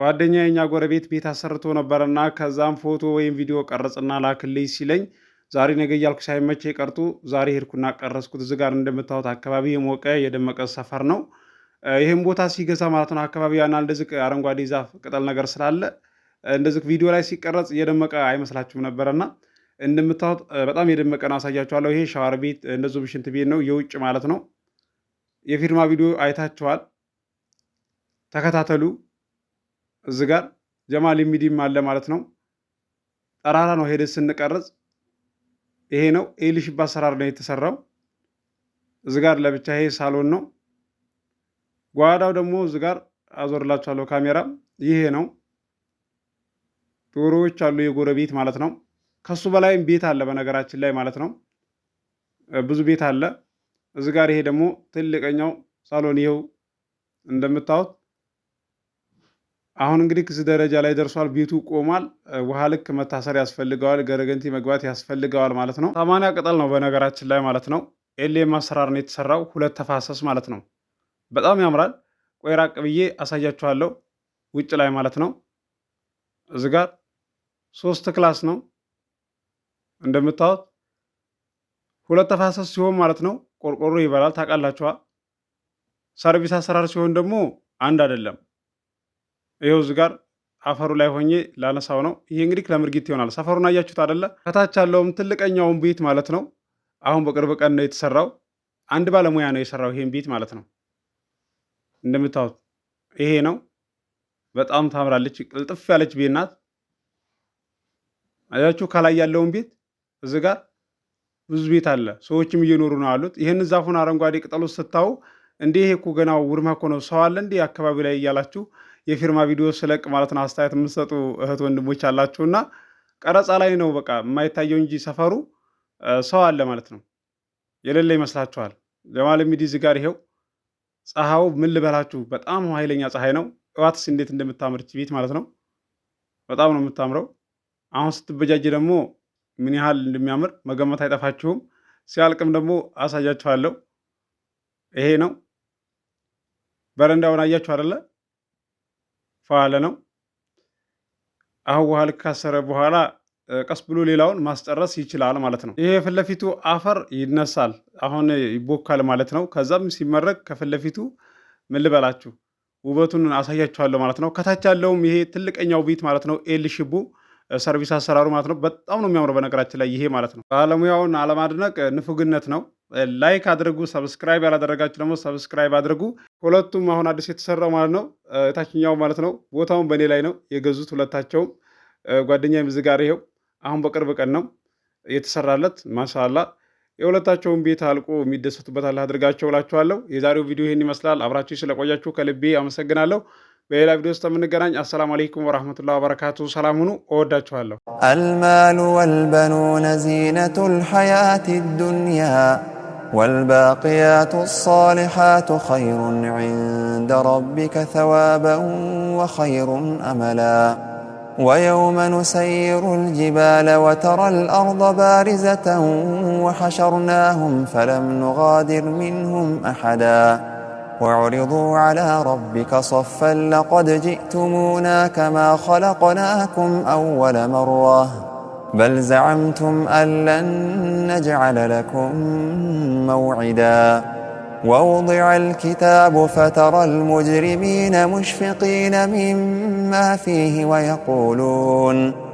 ጓደኛዬ ጎረቤት ቤት አሰርቶ ነበርና ከዛም ፎቶ ወይም ቪዲዮ ቀረጽና ላክልኝ ሲለኝ ዛሬ ነገ እያልኩ ሳይመቸኝ ቀርቶ ዛሬ ሄድኩና ቀረጽኩት። እዚህ ጋር እንደምታዩት አካባቢ የሞቀ የደመቀ ሰፈር ነው። ይህም ቦታ ሲገዛ ማለት ነው አካባቢ ያና እንደዚህ አረንጓዴ ዛፍ ቅጠል ነገር ስላለ እንደዚህ ቪዲዮ ላይ ሲቀረጽ የደመቀ አይመስላችሁም ነበርና እንደምታዩት በጣም የደመቀ ነው። አሳያችኋለሁ። ይሄ ሻወር ቤት እንደዚሁ ሽንት ቤት ነው፣ የውጭ ማለት ነው። የፊርማ ቪዲዮ አይታችኋል፣ ተከታተሉ። እዚህ ጋር ጀማል ሚዲም አለ ማለት ነው። ጠራራ ነው ሄደ ስንቀርጽ ይሄ ነው። ኤሊሽ በአሰራር ነው የተሰራው። እዚህ ጋር ለብቻ ይሄ ሳሎን ነው። ጓዳው ደግሞ እዚህ ጋር አዞርላችኋለሁ ካሜራ። ይሄ ነው። ዶሮዎች አሉ የጎረቤት ማለት ነው። ከሱ በላይም ቤት አለ በነገራችን ላይ ማለት ነው። ብዙ ቤት አለ። እዚህ ጋር ይሄ ደግሞ ትልቀኛው ሳሎን ይኸው እንደምታዩት። አሁን እንግዲህ ከዚህ ደረጃ ላይ ደርሷል። ቤቱ ቆሟል። ውሃ ልክ መታሰር ያስፈልገዋል። ገረገንቲ መግባት ያስፈልገዋል ማለት ነው። 80 ቅጠል ነው በነገራችን ላይ ማለት ነው። ኤልኤም አሰራር ነው የተሰራው። 2 ተፋሰስ ማለት ነው። በጣም ያምራል። ቆይ ራቅ ብዬ አሳያችኋለሁ ውጭ ላይ ማለት ነው። እዚህ ጋር 3 ክላስ ነው እንደምታዩት። 2 ተፋሰስ ሲሆን ማለት ነው ቆርቆሮ ይበላል ታውቃላችኋ። ሰርቪስ አሰራር ሲሆን ደግሞ አንድ አይደለም። ይኸው እዚህ ጋር አፈሩ ላይ ሆኜ ላነሳው ነው። ይሄ እንግዲህ ለምርጊት ይሆናል። ሰፈሩን አያችሁት አይደለ? ከታች ያለውም ትልቀኛውን ቤት ማለት ነው አሁን በቅርብ ቀን ነው የተሰራው። አንድ ባለሙያ ነው የሰራው ይሄን ቤት ማለት ነው። እንደምታዩት ይሄ ነው። በጣም ታምራለች። ቅልጥፍ ያለች ቤት ናት። አያችሁ ከላይ ያለውን ቤት። እዚህ ጋር ብዙ ቤት አለ። ሰዎችም እየኖሩ ነው ያሉት። ይሄን ዛፉን አረንጓዴ ቅጠሎች ስታዩ እንዴ ይሄ እኮ ገና ውርማ እኮ ነው ሰው አለ እንዴ አካባቢ ላይ እያላችሁ የፊርማ ቪዲዮ ስለቅ ማለት ነው አስተያየት የምትሰጡ እህት ወንድሞች አላችሁና ቀረጻ ላይ ነው በቃ የማይታየው እንጂ ሰፈሩ ሰው አለ ማለት ነው። የሌለ ይመስላችኋል። ጀማል ሚዲ እዚህ ጋር ይሄው ፀሐዩ ምን ልበላችሁ በጣም ኃይለኛ ፀሐይ ነው። እዋትስ እንዴት እንደምታምርች ቤት ማለት ነው። በጣም ነው የምታምረው። አሁን ስትበጃጅ ደግሞ ምን ያህል እንደሚያምር መገመት አይጠፋችሁም። ሲያልቅም ደግሞ አሳያችኋለሁ። ይሄ ነው። በረንዳውን አያችሁ አይደለ? ፋለ ነው። አሁን ውሃ ልክ ካሰረ በኋላ ቀስ ብሎ ሌላውን ማስጨረስ ይችላል ማለት ነው። ይሄ ፊት ለፊቱ አፈር ይነሳል፣ አሁን ይቦካል ማለት ነው። ከዛም ሲመረቅ ከፊት ለፊቱ ምን ልበላችሁ ውበቱን አሳያችኋለሁ ማለት ነው። ከታች ያለውም ይሄ ትልቀኛው ቤት ማለት ነው። ኤል ሽቡ ሰርቪስ አሰራሩ ማለት ነው። በጣም ነው የሚያምረው በነገራችን ላይ ይሄ ማለት ነው። ባለሙያውን አለማድነቅ ንፉግነት ነው። ላይክ አድርጉ። ሰብስክራይብ ያላደረጋችሁ ደግሞ ሰብስክራይብ አድርጉ። ሁለቱም አሁን አዲስ የተሰራው ማለት ነው። የታችኛው ማለት ነው ቦታውን በእኔ ላይ ነው የገዙት ሁለታቸውም። ጓደኛዬም እዚህ ጋር ይሄው አሁን በቅርብ ቀን ነው የተሰራለት። ማሻአላ የሁለታቸውን ቤት አልቆ የሚደሰቱበት አላህ አድርጋቸው እላችኋለሁ። የዛሬው ቪዲዮ ይህን ይመስላል። አብራችሁ ስለቆያችሁ ከልቤ አመሰግናለሁ። በሌላ ቪዲዮ ውስጥ የምንገናኝ። አሰላሙ አለይኩም ወራህመቱላሂ ወበረካቱ። ሰላም ሁኑ። እወዳችኋለሁ። አልማሉ ወልበኑነ ዚነቱል ሐያቲ ዱንያ والباقيات الصالحات خير عند ربك ثوابا وخير أملا ويوم نسير الجبال وترى الأرض بارزة وحشرناهم فلم نغادر منهم أحدا وعرضوا على ربك صفا لقد جئتمونا كما خلقناكم أول مرة بل زعمتم أن لن نجعل لكم موعدا ووضع الكتاب فترى المجرمين مشفقين مما فيه ويقولون